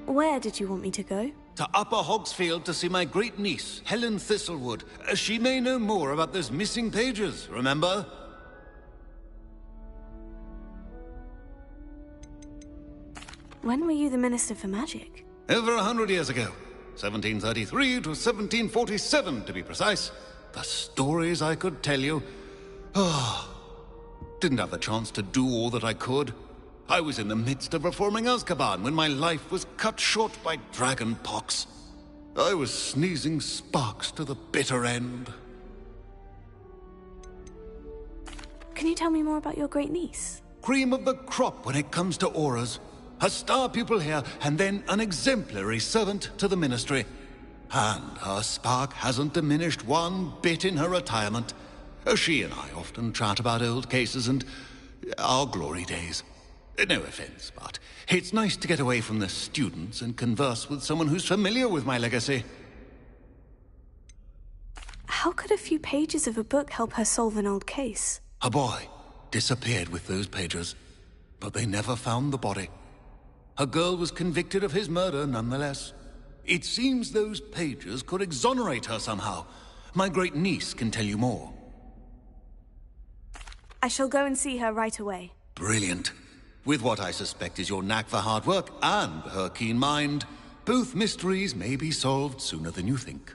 Where did you want me to go? To Upper Hogsfield to see my great niece, Helen Thistlewood. She may know more about those missing pages, remember? When were you the Minister for Magic? Over 100 years ago. 1733 to 1747, to be precise. The stories I could tell you. Didn't have the chance to do all that I could. I was in the midst of reforming Azkaban when my life was cut short by dragon pox. I was sneezing sparks to the bitter end. Can you tell me more about your great niece? Cream of the crop when it comes to auras. A star pupil here, and then an exemplary servant to the ministry. And her spark hasn't diminished one bit in her retirement. She and I often chat about old cases and our glory days. No offense, but it's nice to get away from the students and converse with someone who's familiar with my legacy. How could a few pages of a book help her solve an old case? A boy disappeared with those pages, but they never found the body. A girl was convicted of his murder nonetheless. It seems those pages could exonerate her somehow. My great niece can tell you more. I shall go and see her right away. Brilliant. With what I suspect is your knack for hard work and her keen mind, both mysteries may be solved sooner than you think.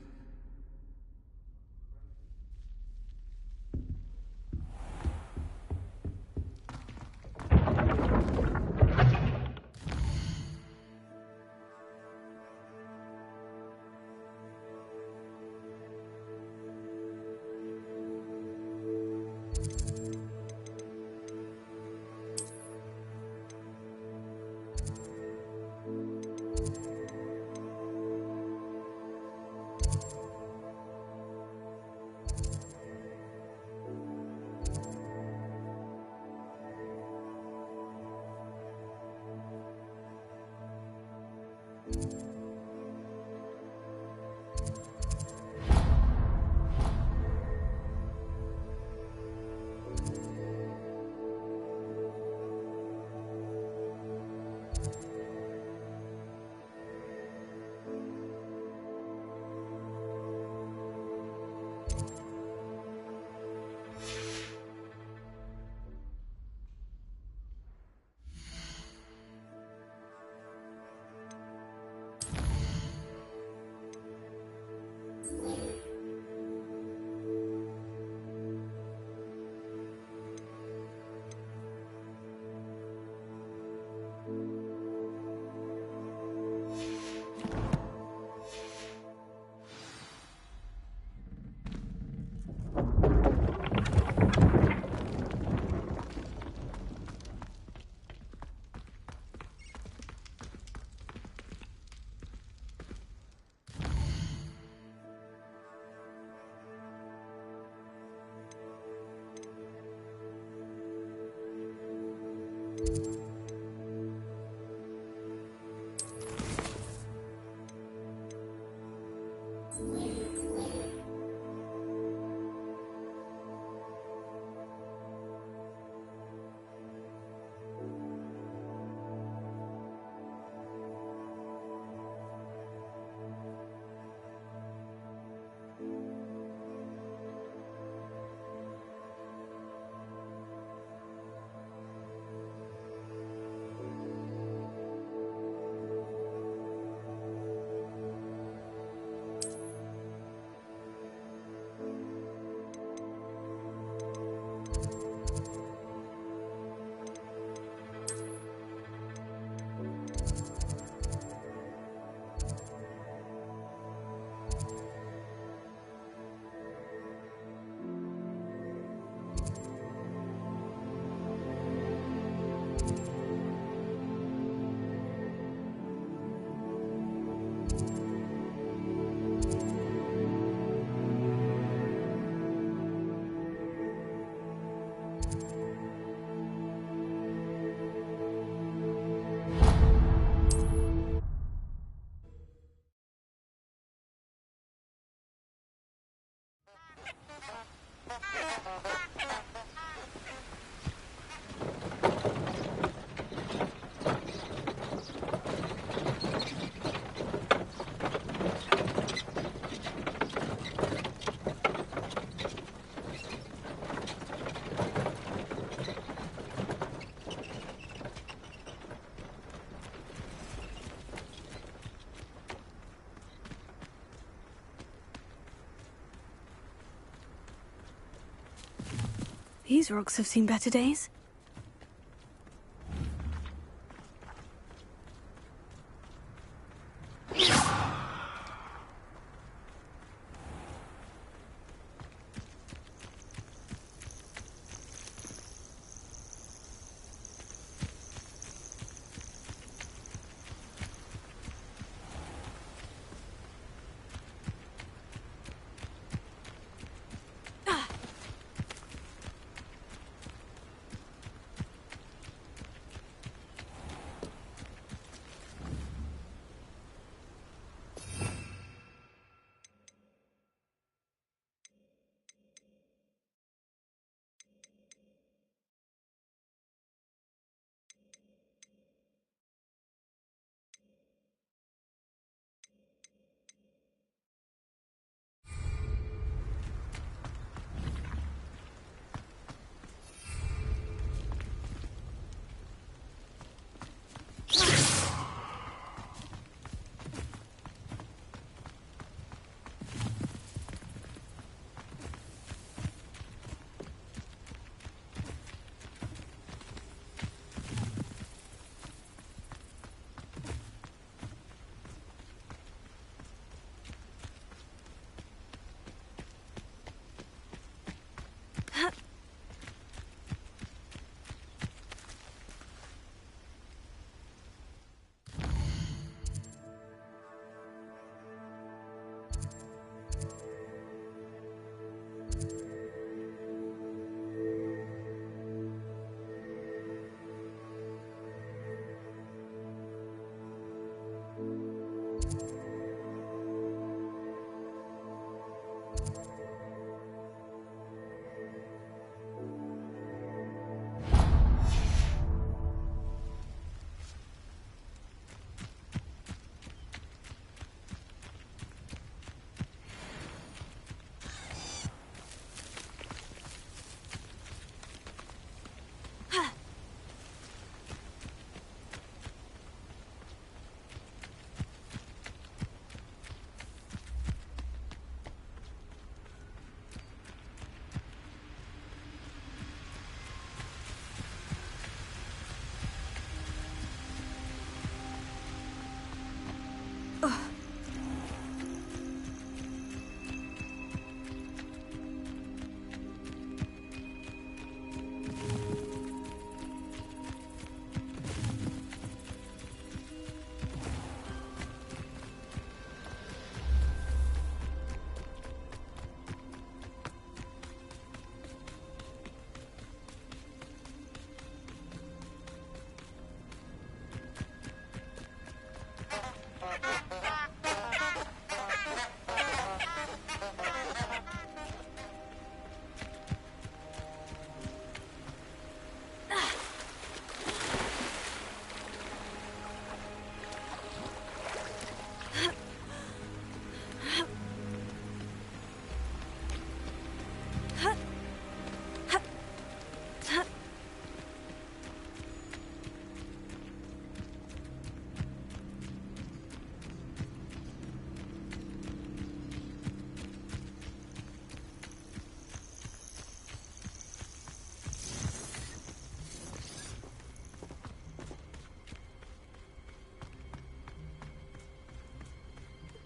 These rocks have seen better days.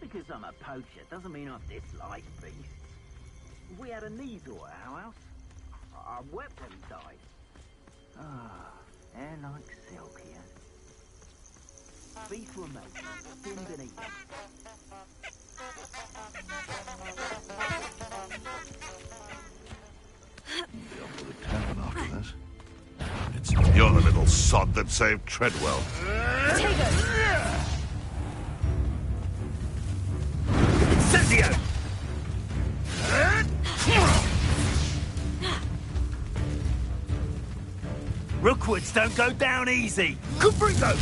Because I'm a poacher doesn't mean I dislike beasts. If we had a needle at our house, our weapon died. Ah, hair like silk here. Beasts were made, skinned and eaten. Be off to the tavern after this. You're the little sod that saved Treadwell. Incendio! Rookwoods don't go down easy. Caprico!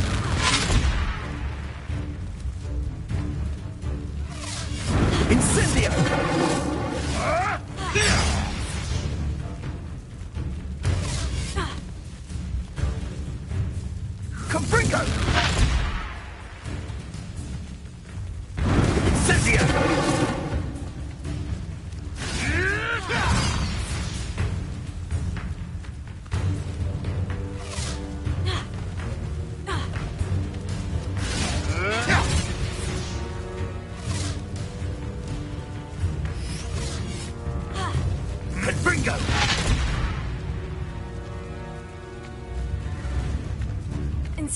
Incendio! Caprico! Incendio!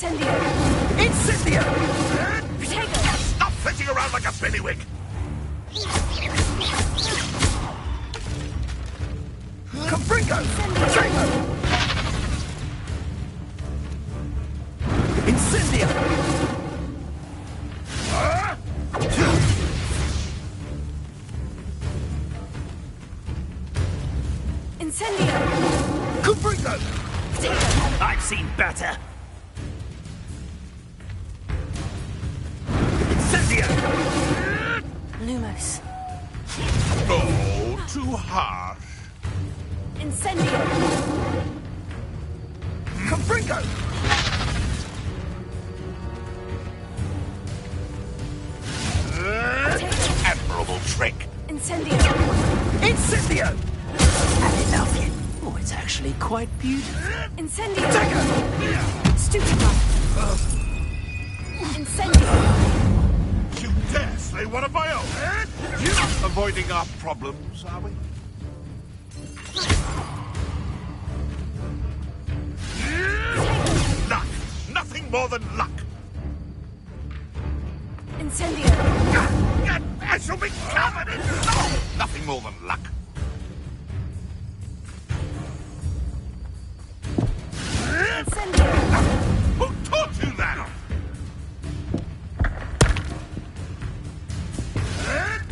Incendio! Incendio! Protego! Stop flitting around like a spinnywig! Confringo! Protego! Incendio! Incendio! Confringo! Protego! I've seen better! Incendio! Lumos. Oh, too harsh. Incendio! Confringo! Protego! Admirable trick. Incendio! Incendio! Had enough yet? Oh, it's actually quite beautiful. Incendio! Protego! Stupefy! Incendio! You dare slay one of my own? Avoiding our problems, are we? Luck. Nothing more than luck. Incendio! I shall be covered in snow. Nothing more than luck. Incendio! Who taught you that?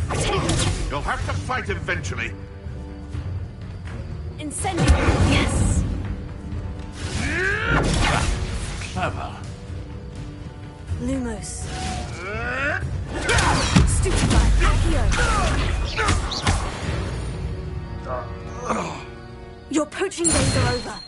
Protego! You'll have to fight eventually. Incendio! Yes! Clever. Lumos. Stupefy! Accio! Your poaching days are over.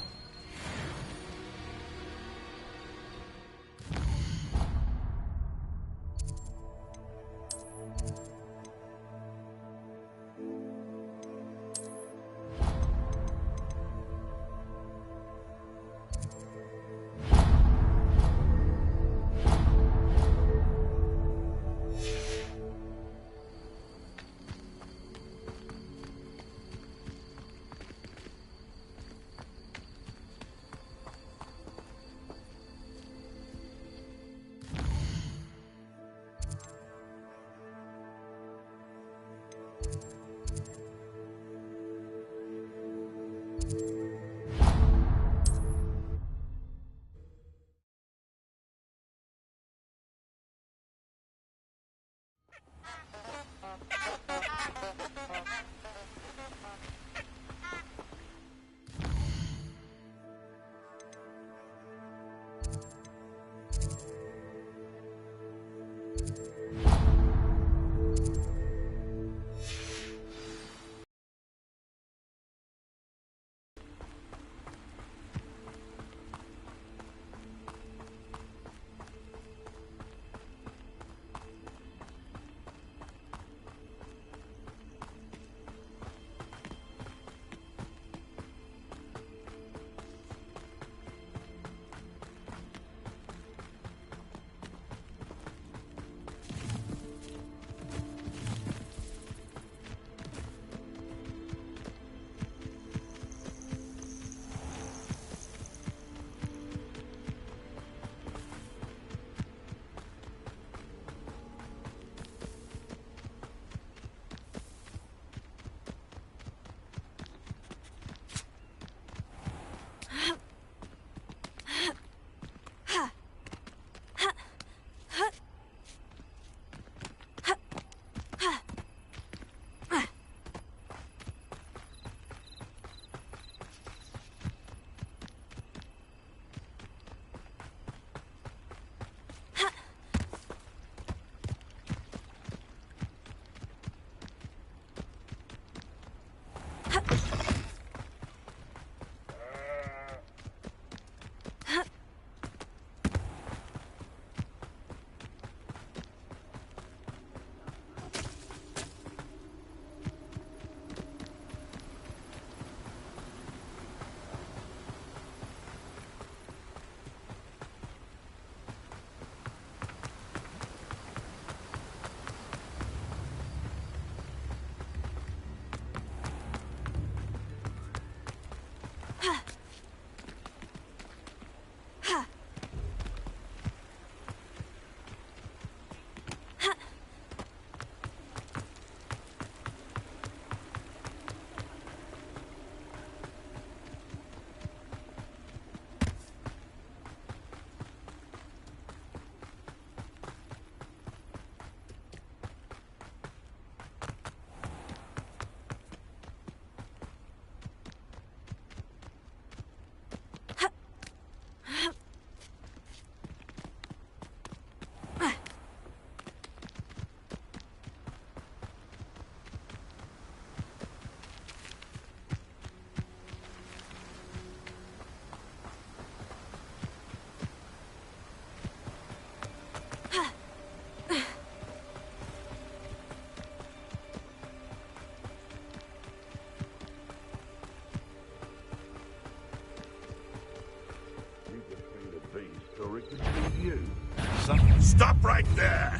Stop right there!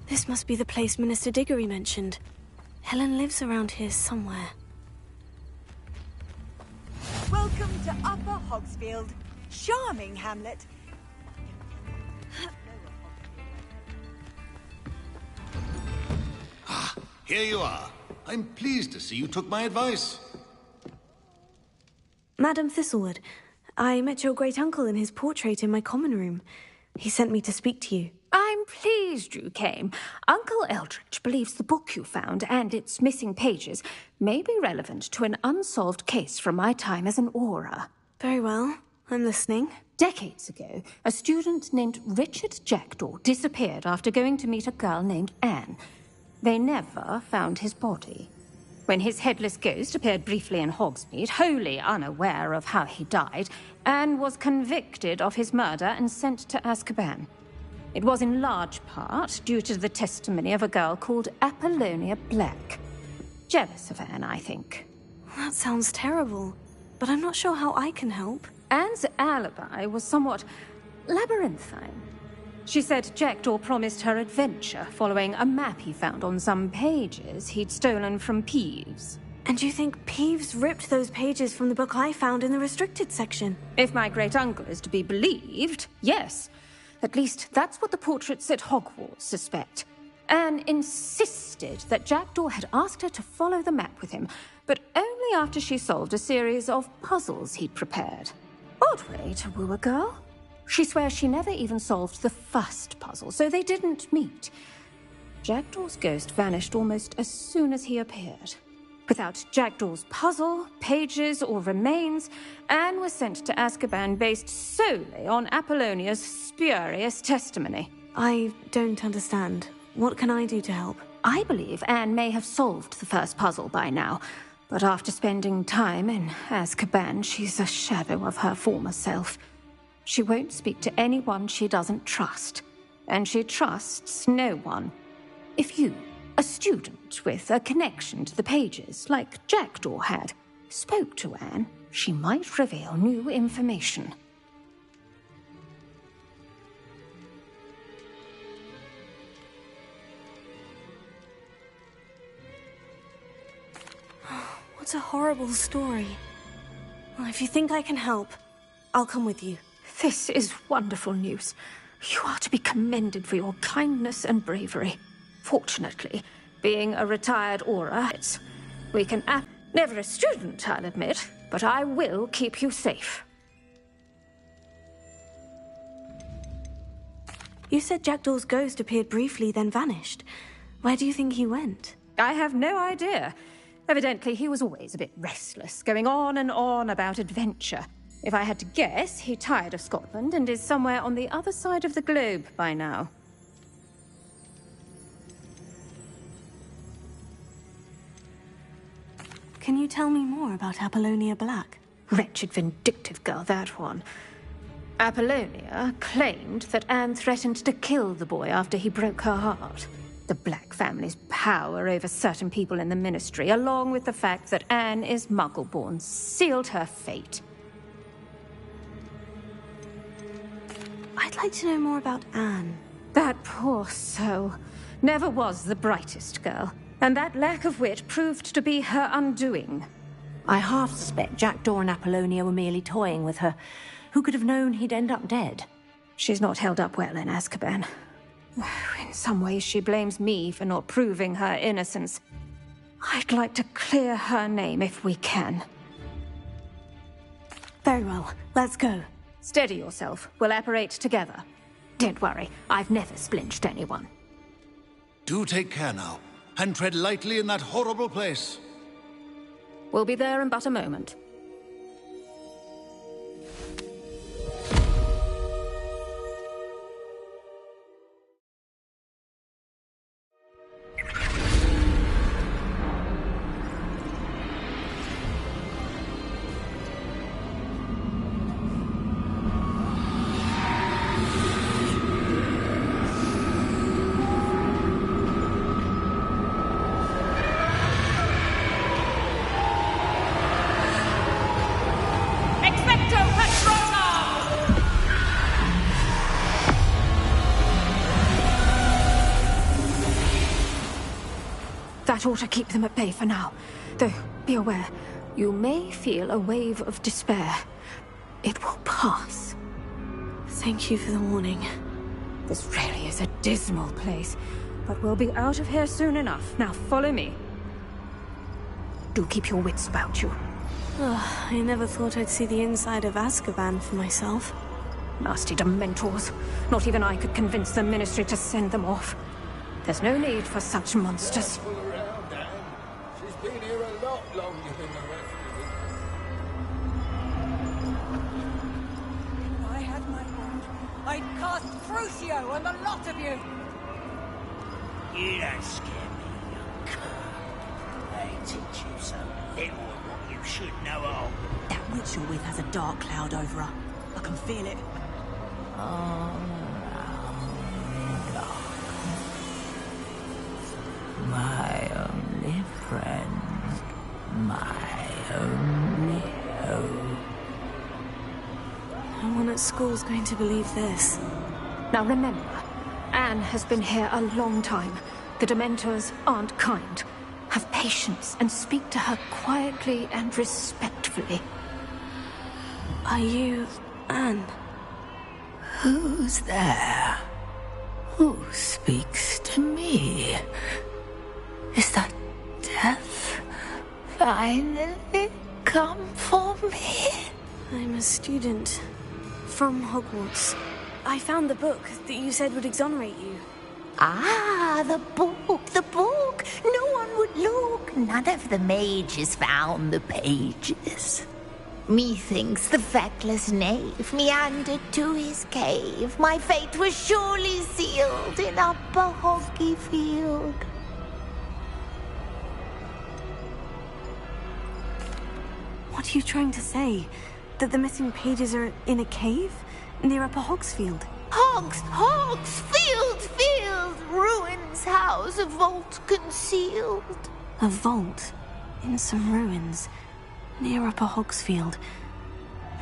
This must be the place Minister Diggory mentioned. Helen lives around here somewhere. Welcome to Upper Hogsfield. Charming hamlet. Here you are. I'm pleased to see you took my advice. Madam Thistlewood, I met your great-uncle in his portrait in my common room. He sent me to speak to you. I'm pleased you came. Uncle Eldridge believes the book you found and its missing pages may be relevant to an unsolved case from my time as an aura. Very well. I'm listening. Decades ago, a student named Richard Jackdaw disappeared after going to meet a girl named Anne. They never found his body. When his headless ghost appeared briefly in Hogsmeade, wholly unaware of how he died, Anne was convicted of his murder and sent to Azkaban. It was in large part due to the testimony of a girl called Apollonia Black. Jealous of Anne, I think. That sounds terrible, but I'm not sure how I can help. Anne's alibi was somewhat labyrinthine. She said Jackdaw promised her adventure following a map he found on some pages he'd stolen from Peeves. And you think Peeves ripped those pages from the book I found in the restricted section? If my great-uncle is to be believed, yes. At least that's what the portraits at Hogwarts suspect. Anne insisted that Jackdaw had asked her to follow the map with him, but only after she solved a series of puzzles he'd prepared. Odd way to woo a girl. She swears she never even solved the first puzzle, so they didn't meet. Jackdaw's ghost vanished almost as soon as he appeared. Without Jackdaw's puzzle, pages, or remains, Anne was sent to Azkaban based solely on Apollonia's spurious testimony. I don't understand. What can I do to help? I believe Anne may have solved the first puzzle by now, but after spending time in Azkaban, she's a shadow of her former self. She won't speak to anyone she doesn't trust, and she trusts no one. If you, a student with a connection to the pages, like Jackdaw had, spoke to Anne, she might reveal new information. What a horrible story. Well, if you think I can help, I'll come with you. This is wonderful news. You are to be commended for your kindness and bravery. Fortunately, being a retired aura, we can never a student, I'll admit, but I will keep you safe. You said Jackdaw's ghost appeared briefly, then vanished. Where do you think he went? I have no idea. Evidently, he was always a bit restless, going on and on about adventure. If I had to guess, he tired of Scotland and is somewhere on the other side of the globe by now. Can you tell me more about Apollonia Black? Wretched, vindictive girl, that one. Apollonia claimed that Anne threatened to kill the boy after he broke her heart. The Black family's power over certain people in the Ministry, along with the fact that Anne is Muggle-born, sealed her fate. I'd like to know more about Anne. That poor soul never was the brightest girl, and that lack of wit proved to be her undoing. I half suspect Jackdaw and Apollonia were merely toying with her. Who could have known he'd end up dead? She's not held up well in Azkaban. In some ways, she blames me for not proving her innocence. I'd like to clear her name if we can. Very well. Let's go. Steady yourself. We'll apparate together. Don't worry, I've never splinched anyone. Do take care now, and tread lightly in that horrible place. We'll be there in but a moment. That ought to keep them at bay for now. Though, be aware, you may feel a wave of despair. It will pass. Thank you for the warning. This really is a dismal place, but we'll be out of here soon enough. Now follow me. Do keep your wits about you. I never thought I'd see the inside of Azkaban for myself. Nasty Dementors. Not even I could convince the Ministry to send them off. There's no need for such monsters. Pull her around, Anne. She's been here a lot longer than the rest of If I had my wand, I'd cast Crucio on the lot of you! You don't scare me, young cur. They teach you so little of what you should know of. That witch you're with has a dark cloud over her. I can feel it. My only friend, my only hope. No one at school's going to believe this. Now remember, Anne has been here a long time. The Dementors aren't kind. Have patience and speak to her quietly and respectfully. Are you Anne? Who's there? Who speaks to me? Is that death finally come for me? I'm a student from Hogwarts. I found the book that you said would exonerate you. Ah, the book, the book. No one would look. None of the mages found the pages. Methinks the feckless knave meandered to his cave. My fate was surely sealed in Upper Hogsfield. What are you trying to say? That the missing pages are in a cave? Near Upper Hogsfield? Hogsfield, ruins house, a vault concealed. A vault? In some ruins? Near Upper Hogsfield?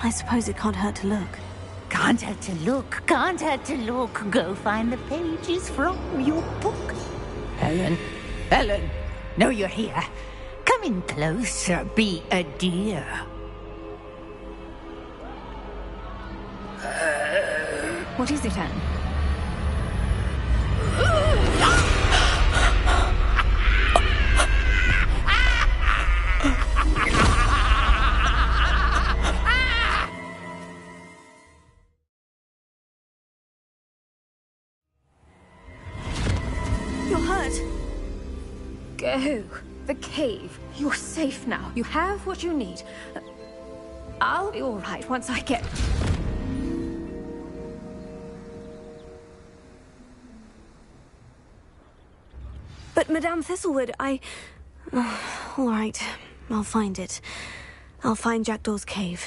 I suppose it can't hurt to look. Can't hurt to look, can't hurt to look. Go find the pages from your book. Helen, know you're here. Come in closer, be a dear. What is it, Anne? You're hurt. Go. The cave. You're safe now. You have what you need. I'll be all right once I get... But Madame Thistlewood, all right, I'll find it. I'll find Jackdaw's cave.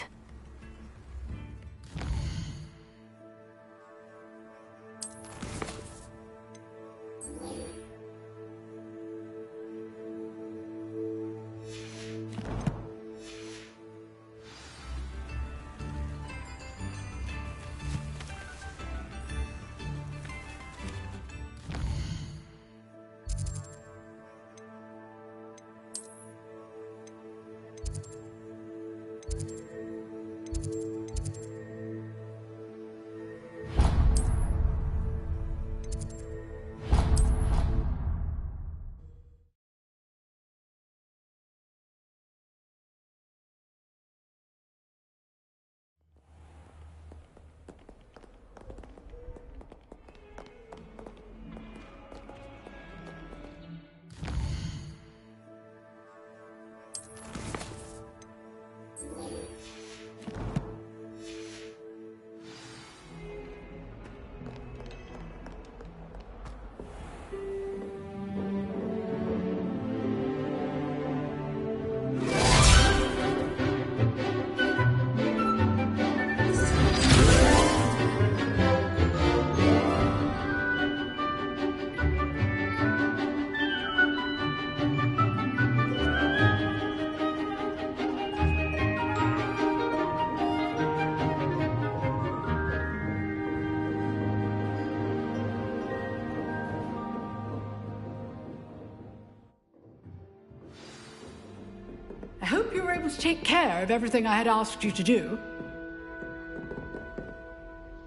hope you were able to take care of everything I had asked you to do.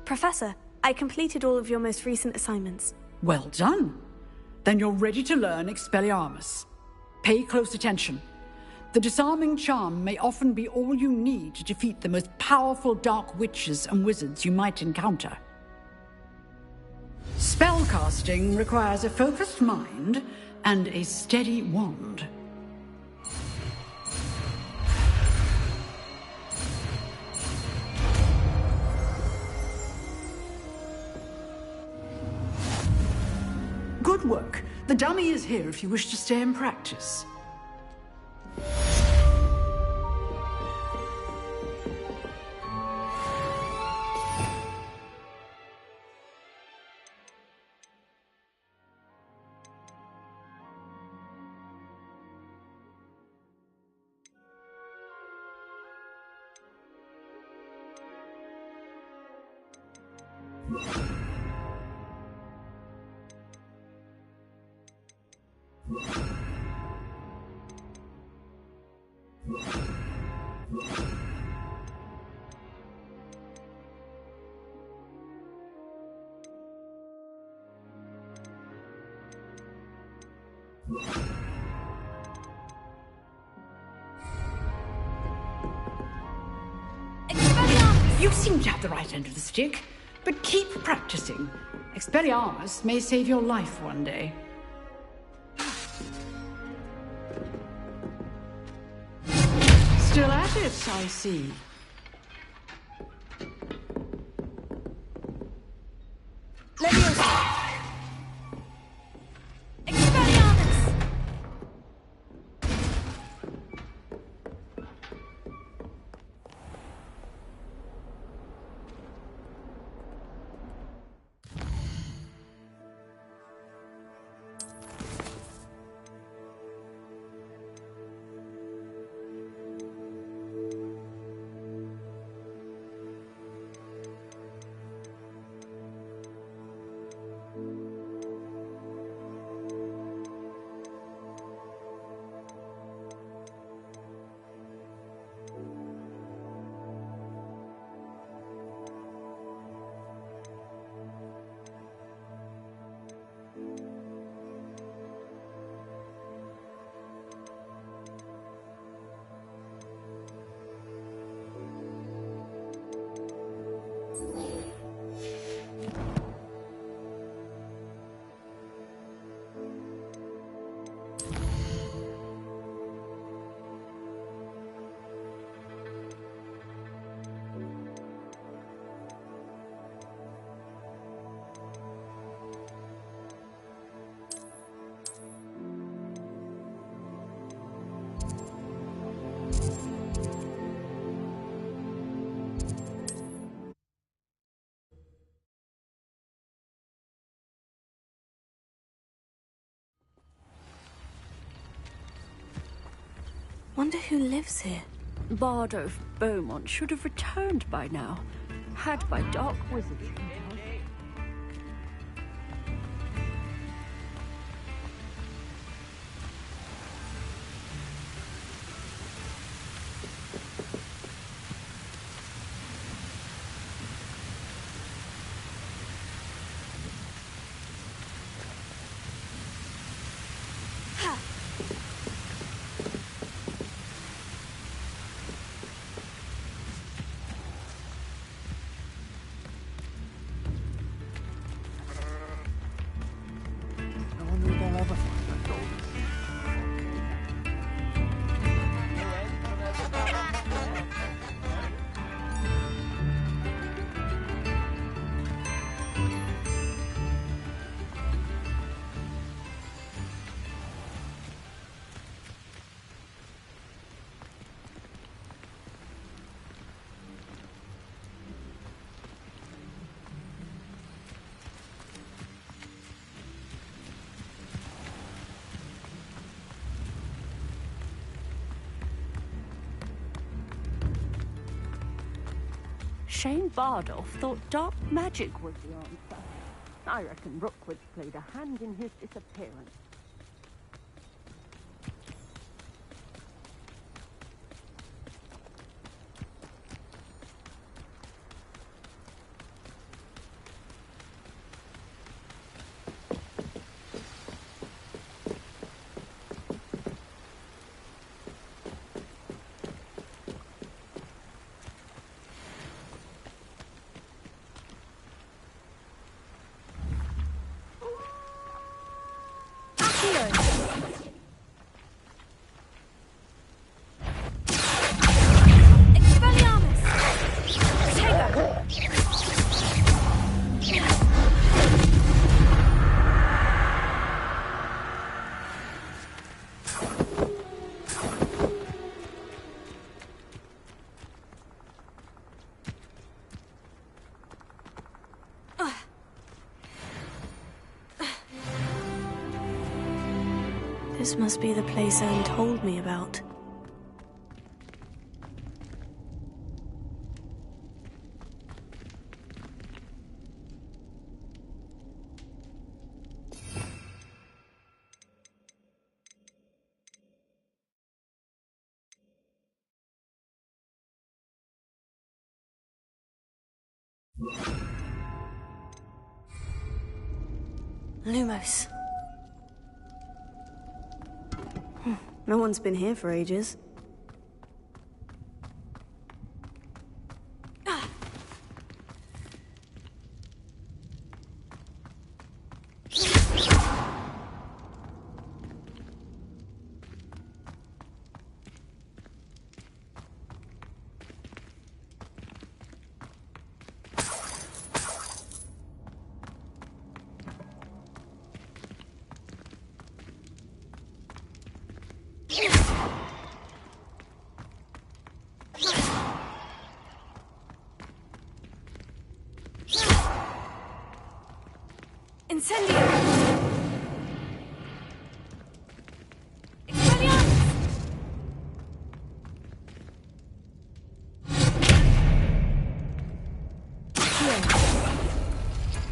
Professor, I completed all of your most recent assignments. Well done. Then you're ready to learn Expelliarmus. Pay close attention. The disarming charm may often be all you need to defeat the most powerful dark witches and wizards you might encounter. Spellcasting requires a focused mind and a steady wand. Good work. The dummy is here if you wish to stay and practice. You seem to have the right end of the stick, but keep practicing. Expelliarmus may save your life one day. Still at it, I see. Wonder who lives here. Bardo of Beaumont should have returned by now, had by dark wizards. Shane Bardolph thought dark magic was the answer. I reckon Rookwood played a hand in his disappearance. This must be the place Anne told me about. Lumos. No one's been here for ages. Incendio!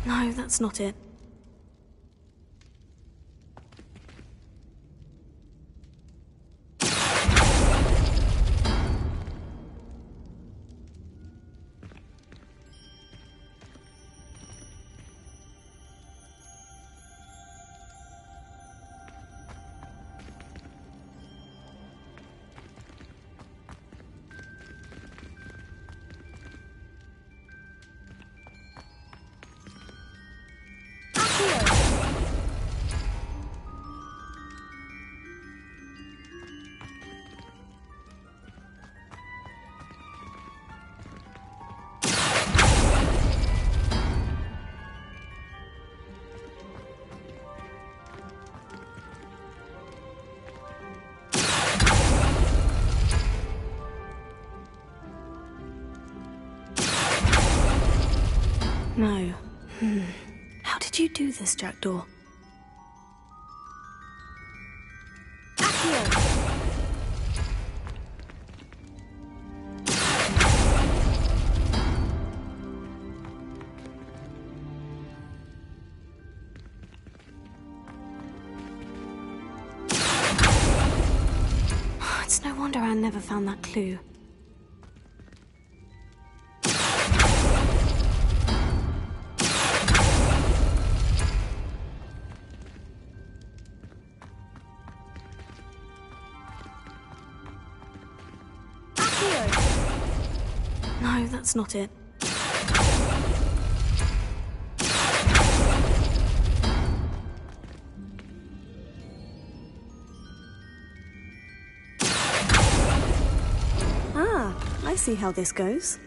No, that's not it. No. How did you do this, Jackdaw? It's no wonder Anne never found that clue. No, that's not it. Ah, I see how this goes.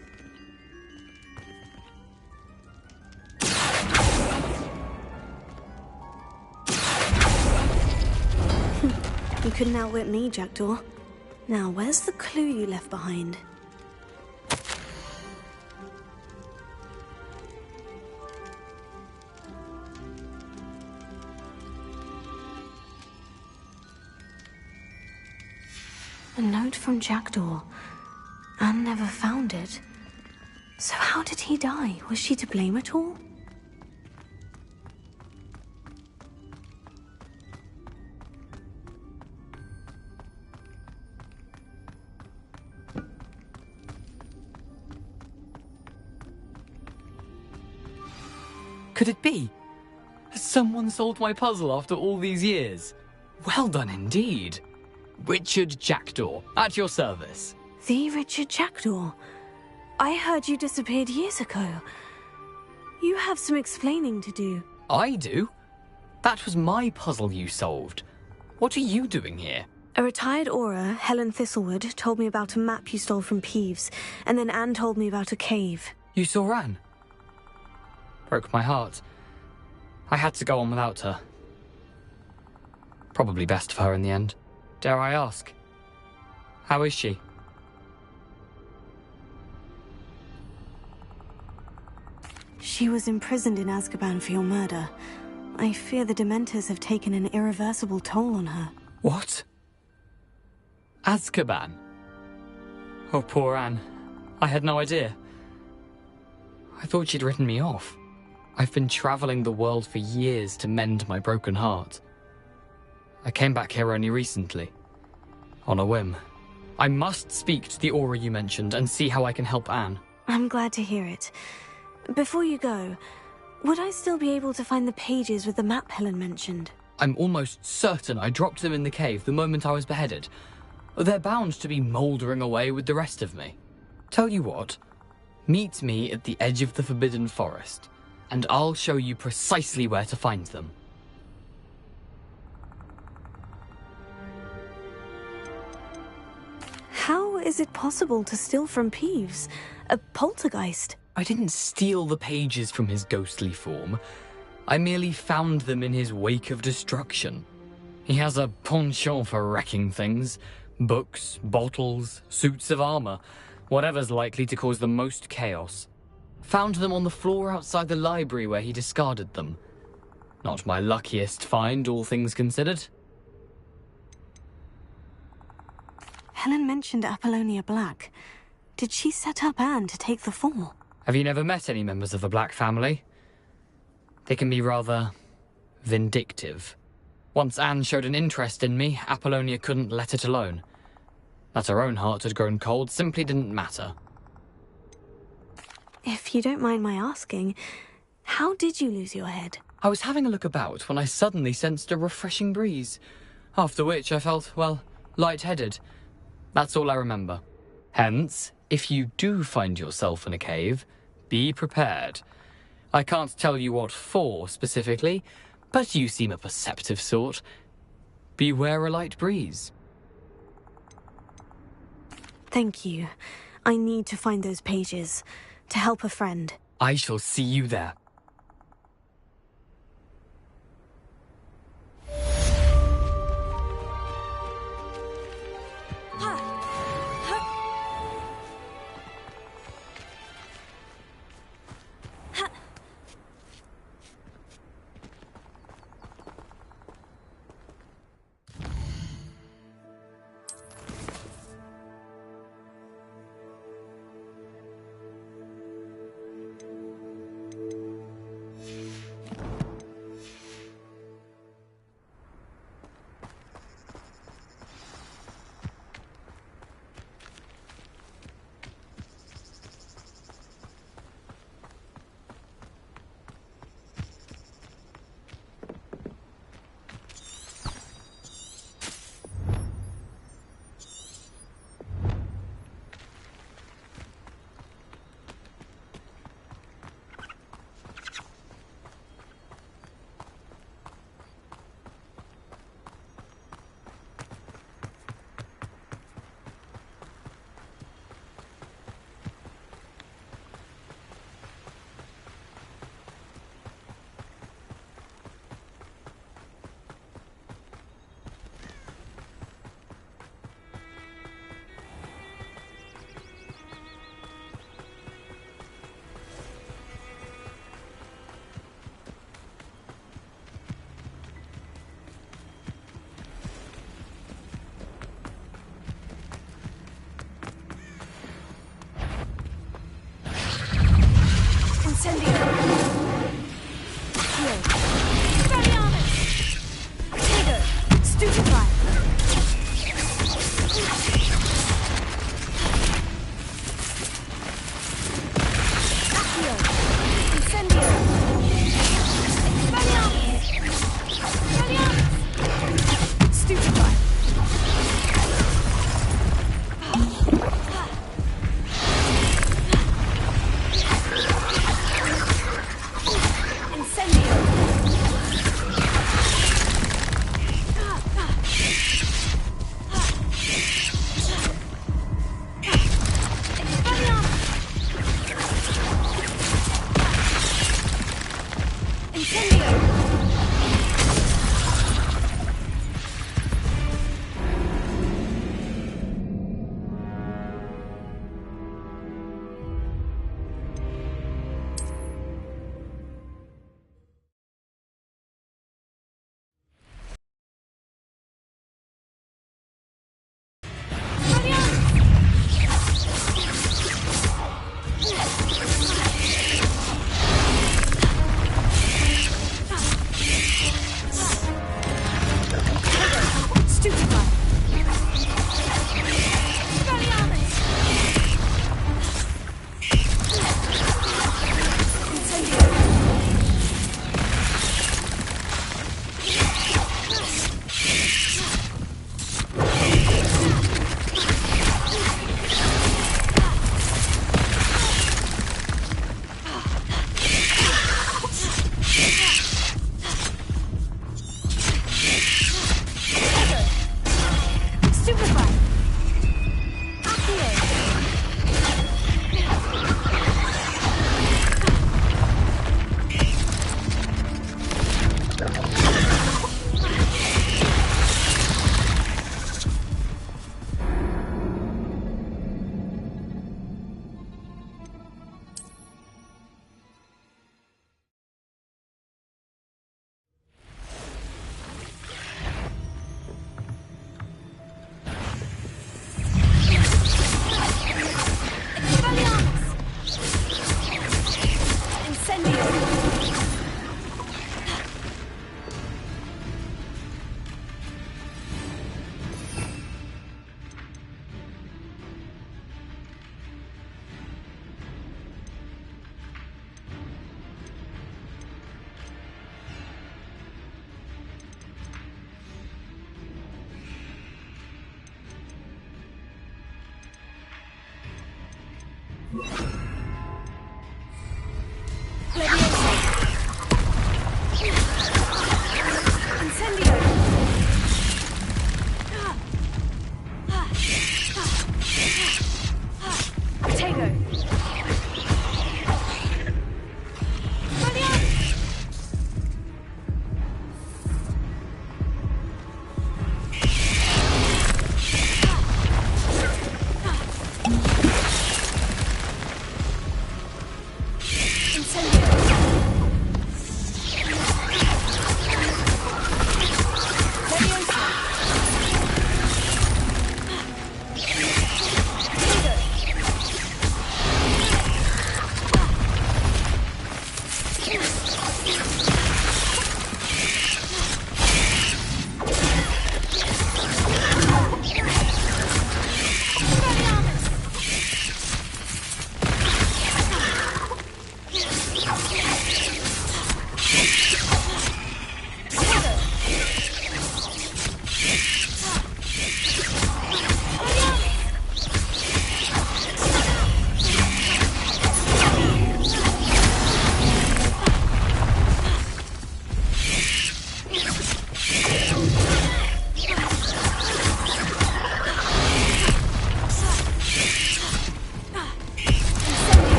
You couldn't outwit me, Jackdaw. Now, where's the clue you left behind? A note from Jackdaw. Anne never found it. So how did he die? Was she to blame at all? Could it be? Has someone solved my puzzle after all these years? Well done indeed. Richard Jackdaw, at your service. The Richard Jackdaw? I heard you disappeared years ago. You have some explaining to do. I do? That was my puzzle you solved. What are you doing here? A retired Aura, Helen Thistlewood, told me about a map you stole from Peeves, and then Anne told me about a cave. You saw Anne? Broke my heart. I had to go on without her. Probably best for her in the end. Dare I ask? How is she? She was imprisoned in Azkaban for your murder. I fear the Dementors have taken an irreversible toll on her. What? Azkaban? Oh, poor Anne. I had no idea. I thought she'd written me off. I've been travelling the world for years to mend my broken heart. I came back here only recently. On a whim. I must speak to the Aura you mentioned and see how I can help Anne. I'm glad to hear it. Before you go, would I still be able to find the pages with the map Helen mentioned? I'm almost certain I dropped them in the cave the moment I was beheaded. They're bound to be mouldering away with the rest of me. Tell you what, meet me at the edge of the Forbidden Forest, and I'll show you precisely where to find them. How is it possible to steal from Peeves? A poltergeist? I didn't steal the pages from his ghostly form. I merely found them in his wake of destruction. He has a penchant for wrecking things. Books, bottles, suits of armor. Whatever's likely to cause the most chaos. Found them on the floor outside the library where he discarded them. Not my luckiest find, all things considered. Helen mentioned Apollonia Black. Did she set up Anne to take the fall? Have you never met any members of the Black family? They can be rather vindictive. Once Anne showed an interest in me, Apollonia couldn't let it alone. That her own heart had grown cold simply didn't matter. If you don't mind my asking, how did you lose your head? I was having a look about when I suddenly sensed a refreshing breeze, after which I felt, well, lightheaded. That's all I remember. Hence, if you do find yourself in a cave, be prepared. I can't tell you what for specifically, but you seem a perceptive sort. Beware a light breeze. Thank you. I need to find those pages, to help a friend. I shall see you there.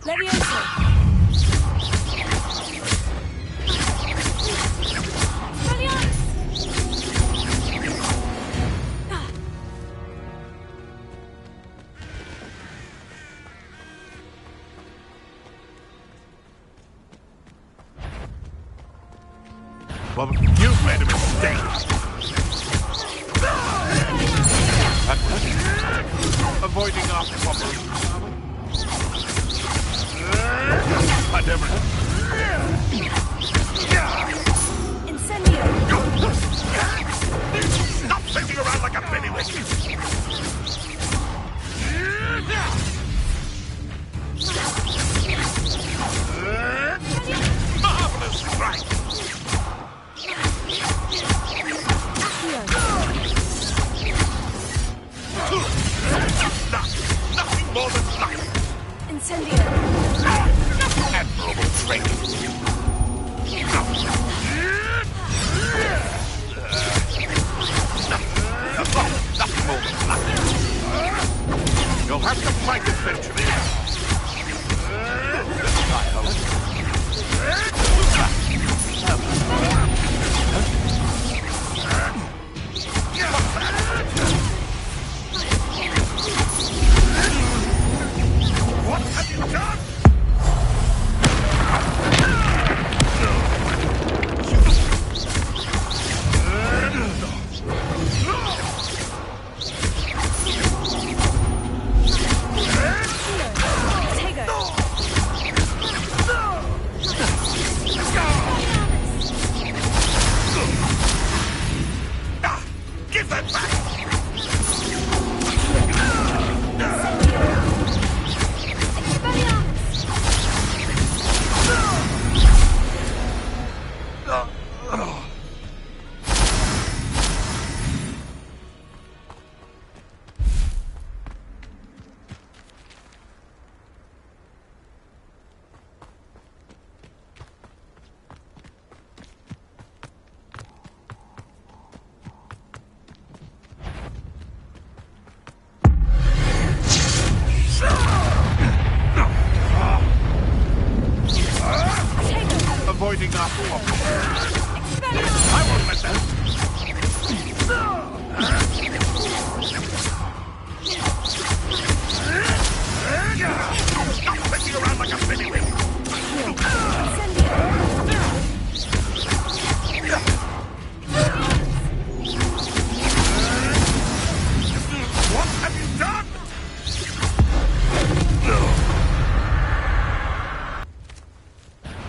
Leviosa! Well, you've made a mistake. Avoiding our problems. I never... Incendio! Stop sitting around like a pennywitch! Marvelous strike! Nothing more than luck! Incendio! Admirable training! Nothing more than luck! You'll have to fight eventually!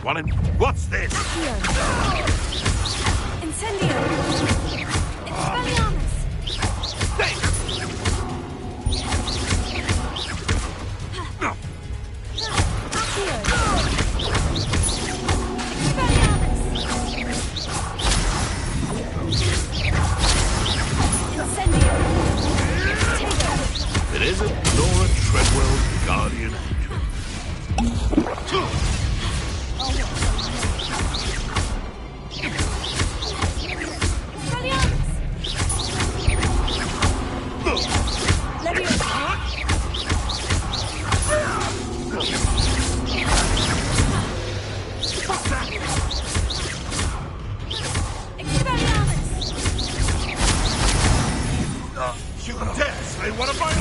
one in... What's this? Incendio! Expelliarmus! It isn't Nora Treadwell's guardian angel. You dare say one of my...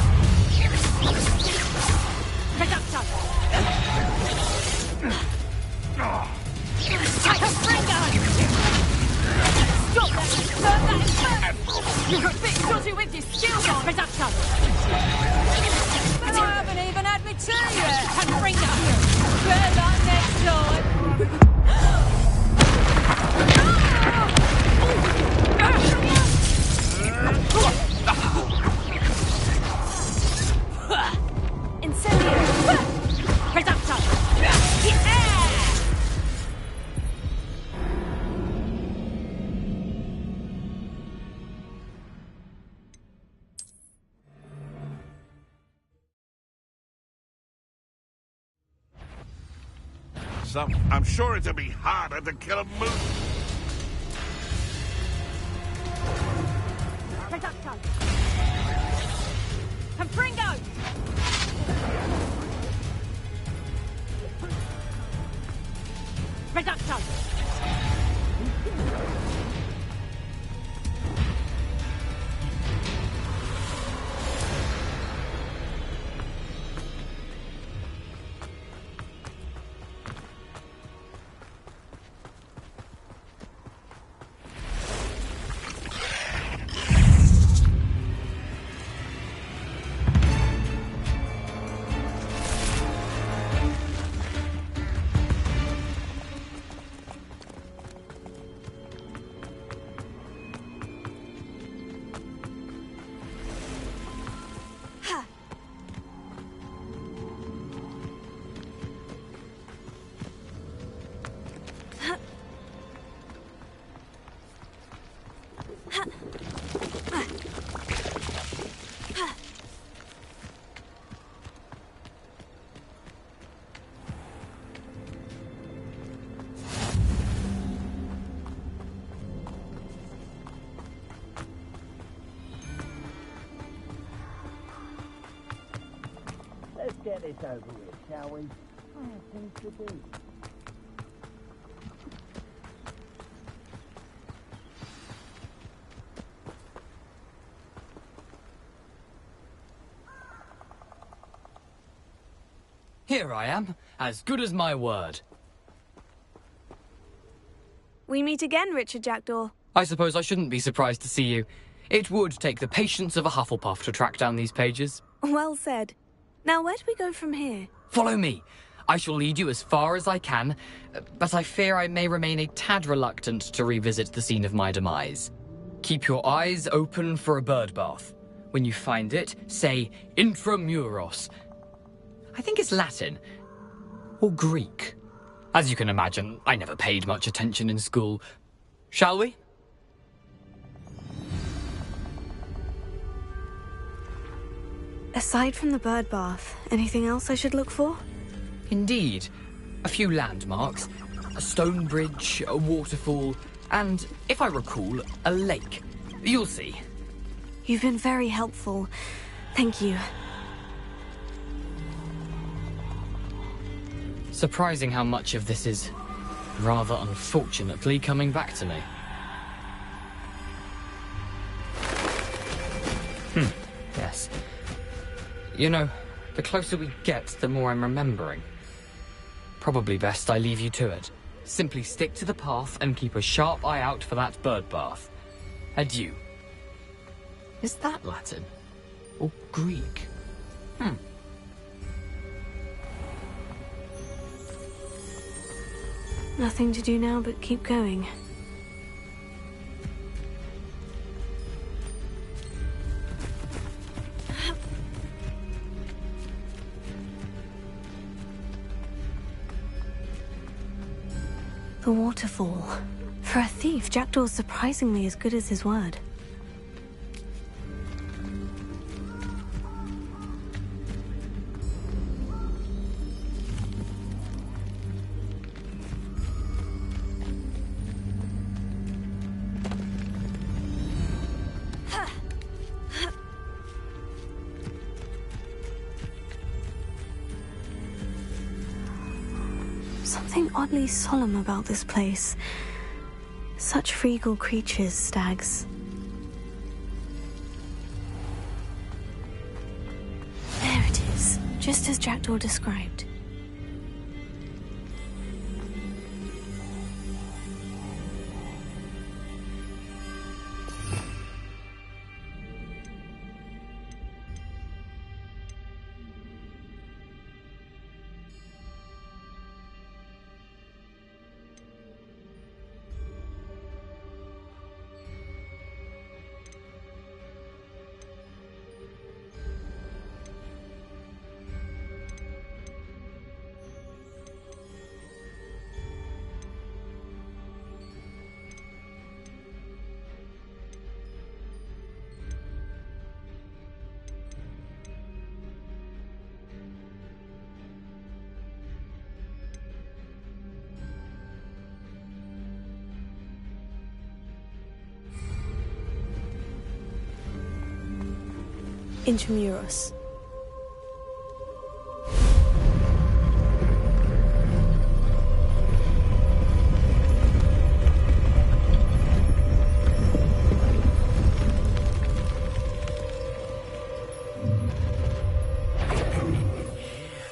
Stop that! Burn that in first! You're a bit dodgy with your skills on, Reducto! But I haven't even had me tea yet! And bring that! Better luck next time! Incendio! Reducto! Yeah! I'm sure it'll be harder to kill a moose. Reducto! And Pringo! Reducto! Let's get this over with, shall we? Things to do. Here I am, as good as my word. We meet again, Richard Jackdaw. I suppose I shouldn't be surprised to see you. It would take the patience of a Hufflepuff to track down these pages. Well said. Now, where do we go from here? Follow me. I shall lead you as far as I can, but I fear I may remain a tad reluctant to revisit the scene of my demise. Keep your eyes open for a bird bath. When you find it, say intramuros. I think it's Latin. Or Greek. As you can imagine, I never paid much attention in school. Shall we? Aside from the bird bath, anything else I should look for? Indeed. A few landmarks. A stone bridge, a waterfall, and, if I recall, a lake. You'll see. You've been very helpful. Thank you. Surprising how much of this is, rather unfortunately, coming back to me. Yes. You know, the closer we get, the more I'm remembering. Probably best I leave you to it. Simply stick to the path and keep a sharp eye out for that bird bath. Adieu. Is that Latin? Or Greek? Nothing to do now but keep going. The waterfall. For a thief, Jackdaw's surprisingly as good as his word. Something oddly solemn about this place. Such regal creatures, stags. There it is, just as Jackdaw described. Intramuros.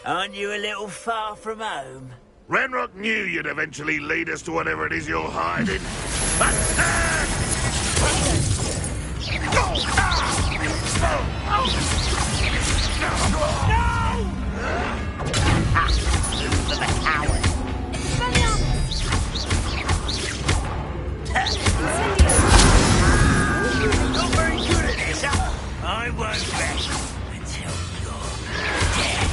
Aren't you a little far from home? Ranrock knew you'd eventually lead us to whatever it is you're hiding. Not very good at this, huh? I won't rest until you're dead.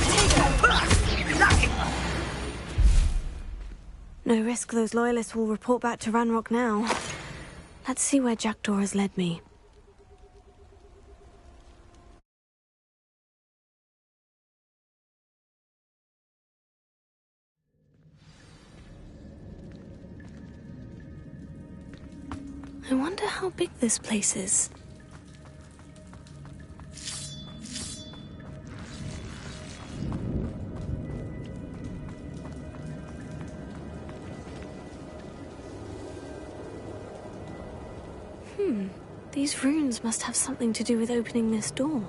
No risk those loyalists will report back to Ranrock now. Let's see where Jackdaw has led me. I wonder how big this place is. These runes must have something to do with opening this door.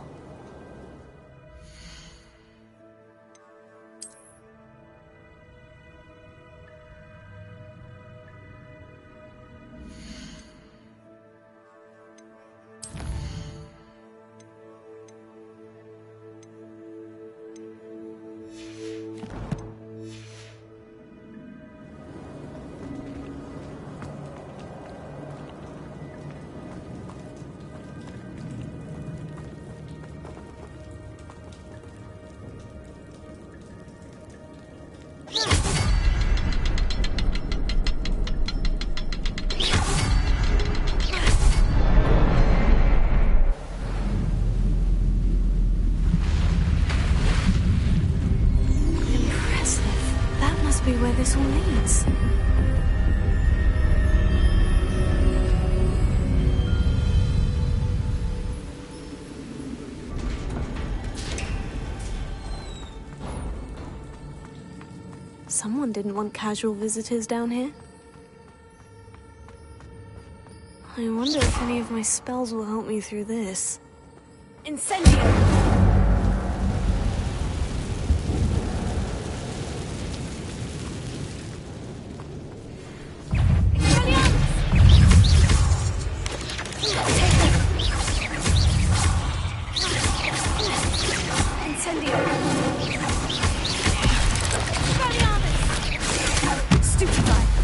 Be where this all leads. Someone didn't want casual visitors down here. I wonder if any of my spells will help me through this. Incendio! Stupefy!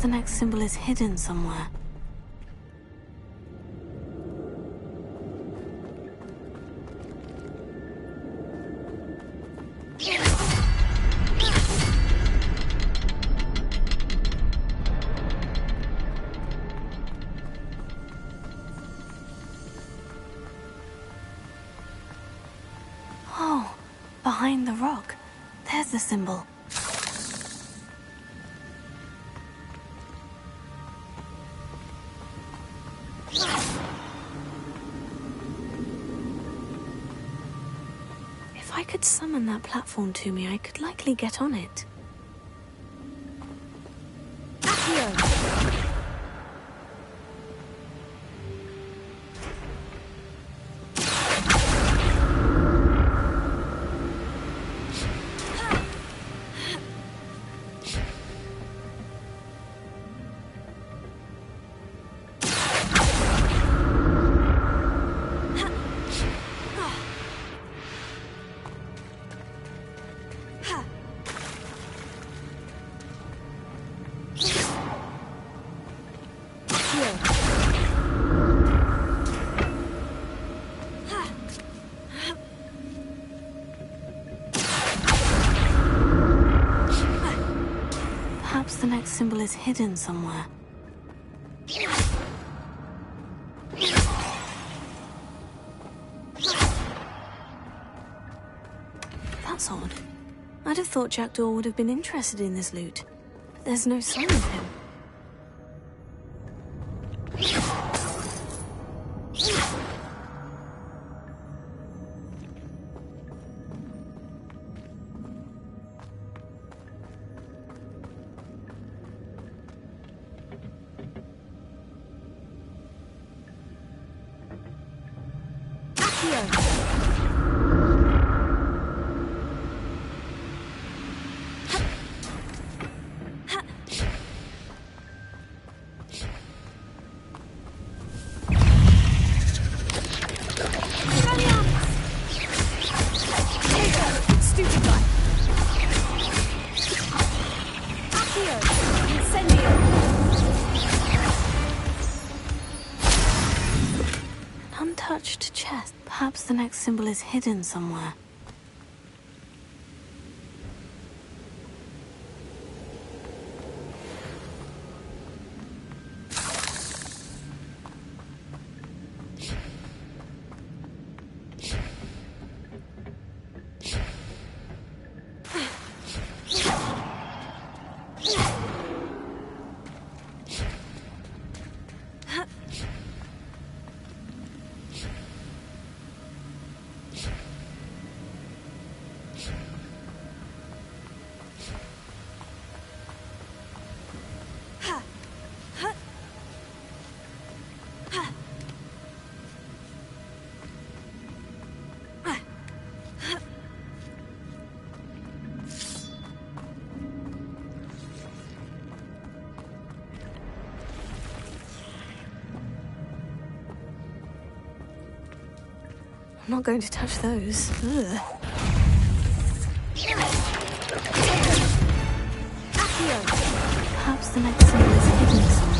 Perhaps the next symbol is hidden somewhere. Oh, behind the rock. There's the symbol. If I could summon that platform to me, I could likely get on it. Perhaps the next symbol is hidden somewhere. That's odd. I'd have thought Jackdaw would have been interested in this loot. But there's no sign of him. Untouched chest. Perhaps the next symbol is hidden somewhere. I'm not going to touch those. Ugh. Perhaps the next symbol is hidden somewhere.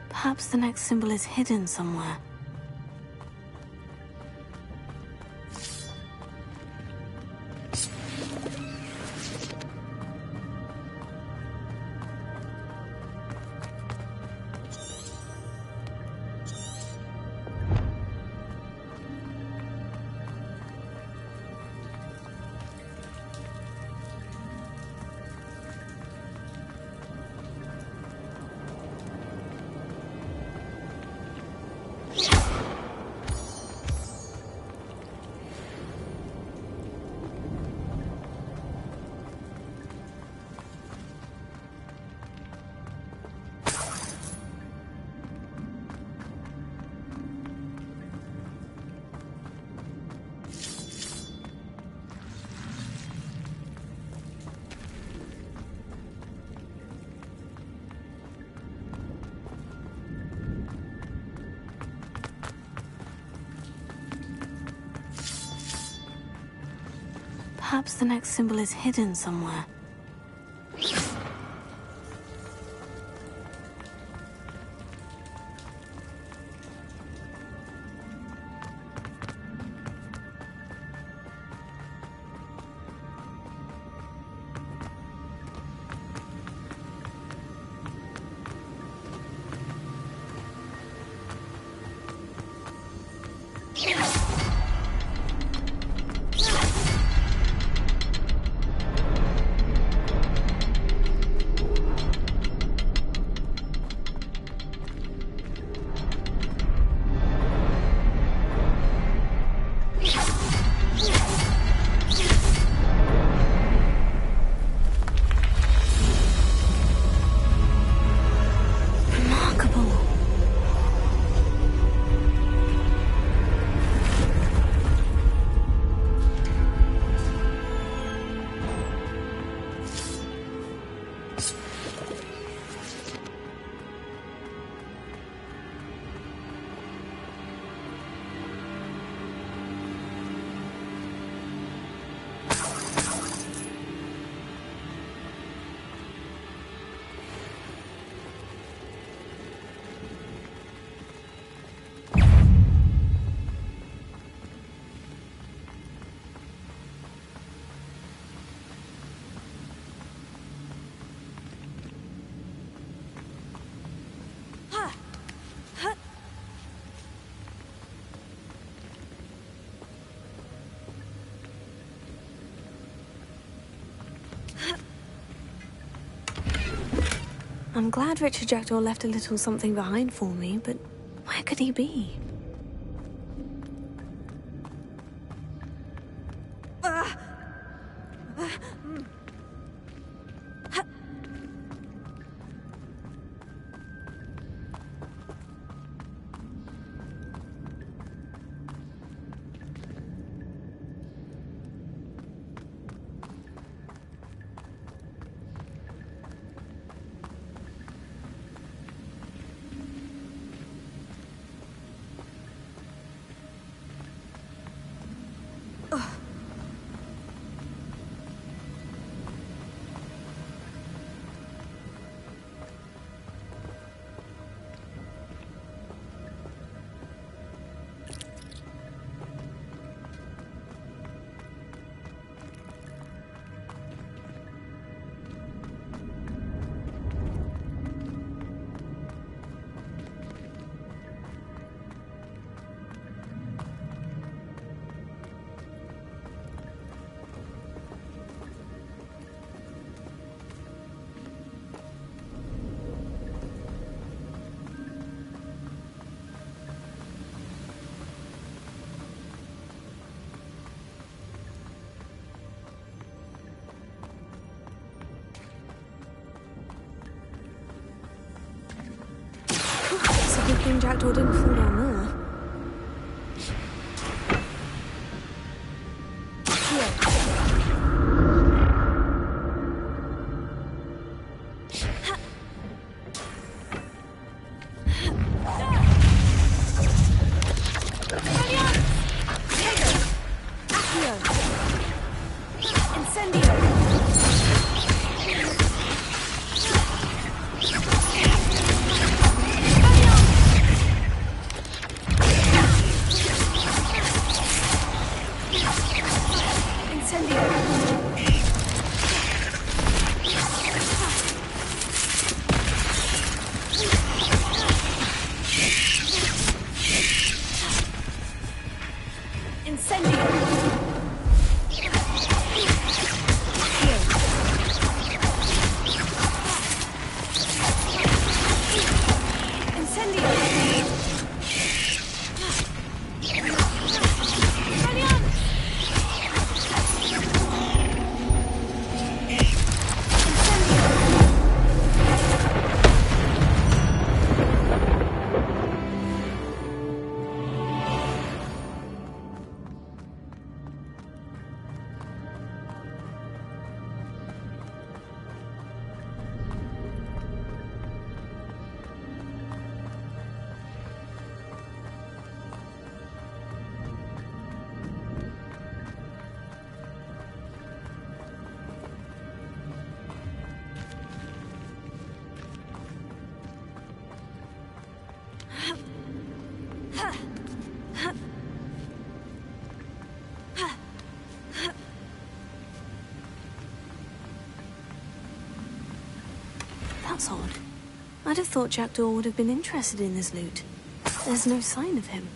Perhaps the next symbol is hidden somewhere. Perhaps the next symbol is hidden somewhere. I'm glad Richard Jackdaw left a little something behind for me, but where could he be? Good thing Jackdaw didn't fall down there. That's odd. I'd have thought Jackdaw would have been interested in this loot. There's no sign of him.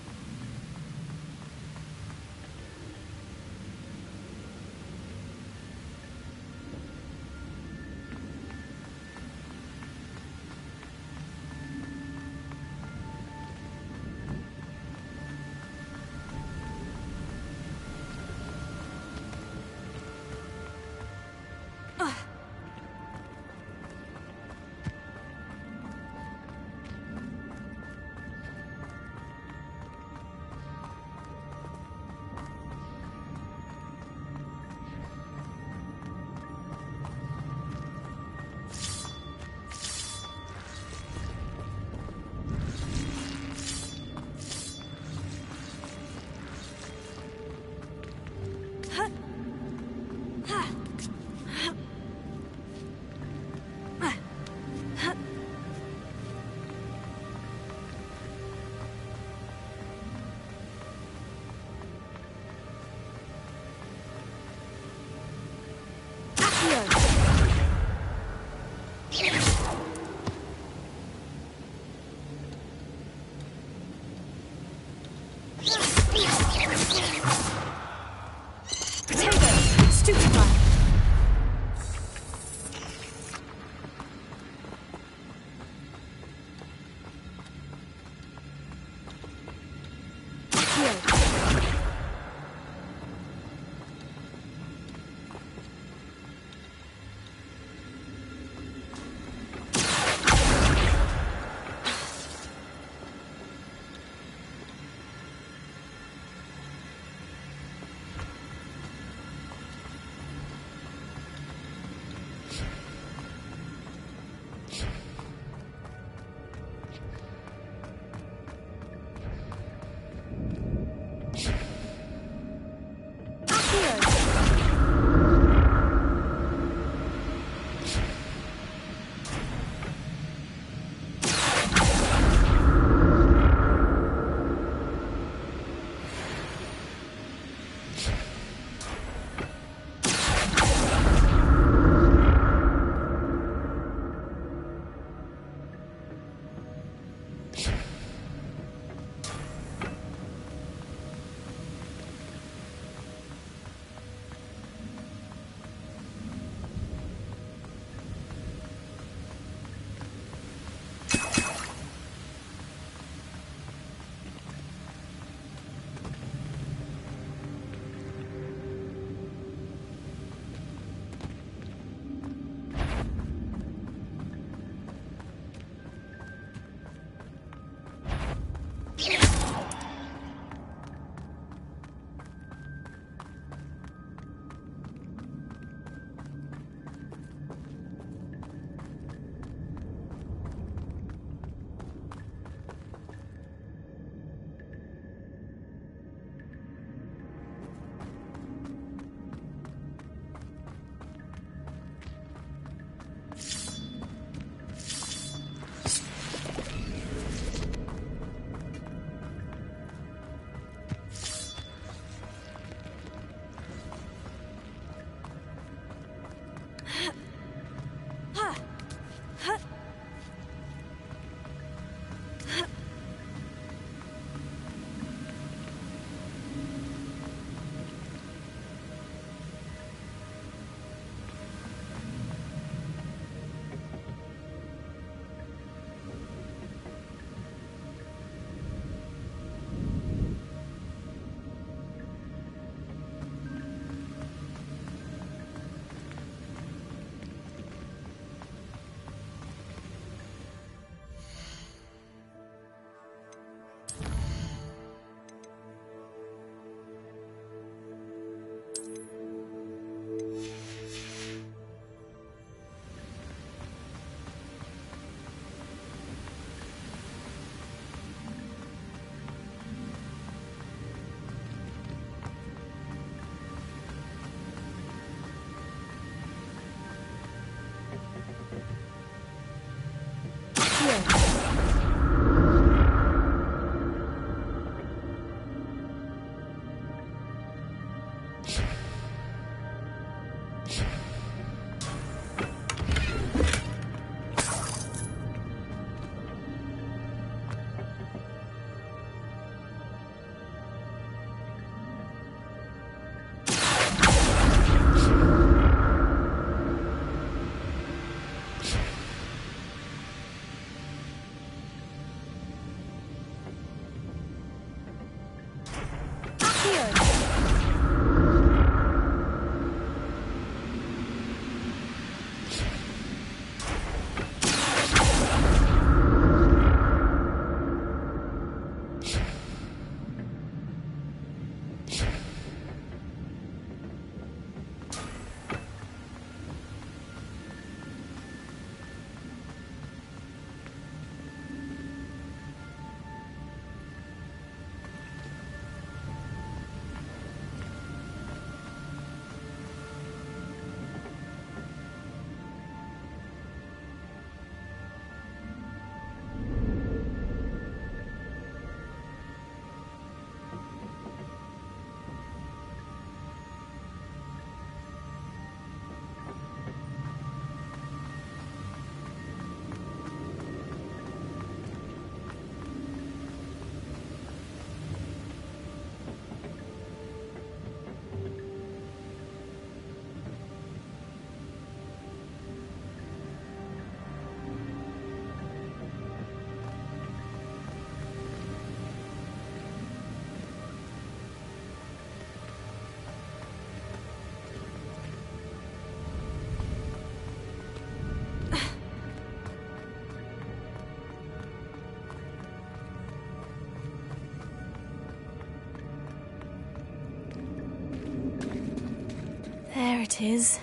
it is.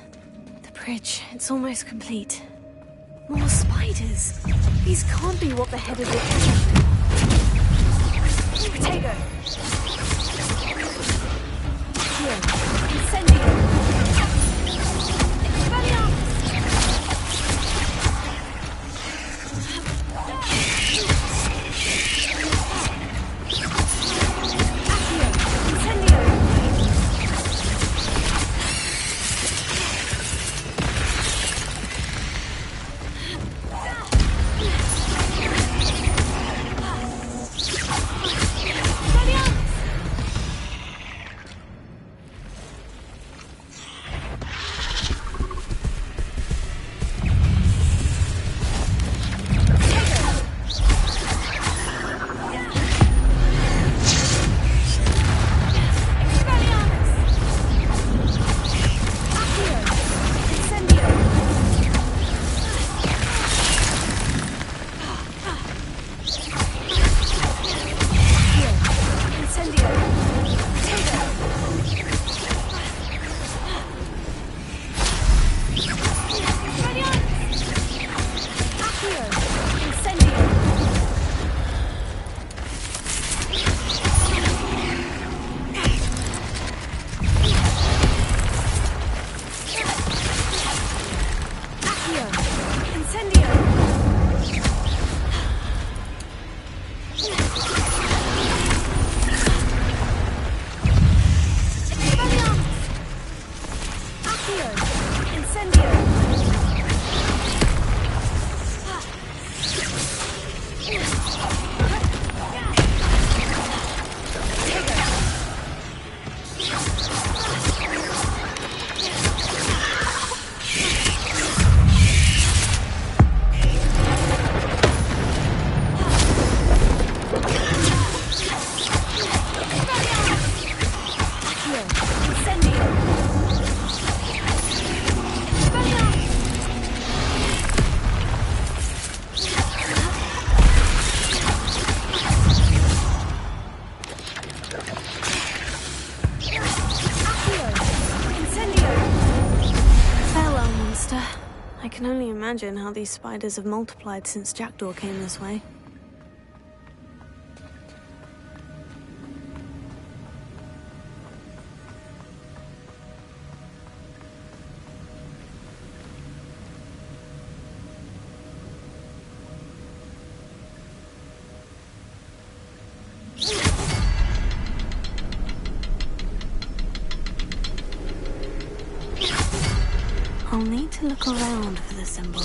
The bridge. It's almost complete. More spiders. These can't be what the headed witches are. Potato. Here. Incendio. Expelliarmus. I can only imagine how these spiders have multiplied since Jackdaw came this way. I'll need to look around for the symbol.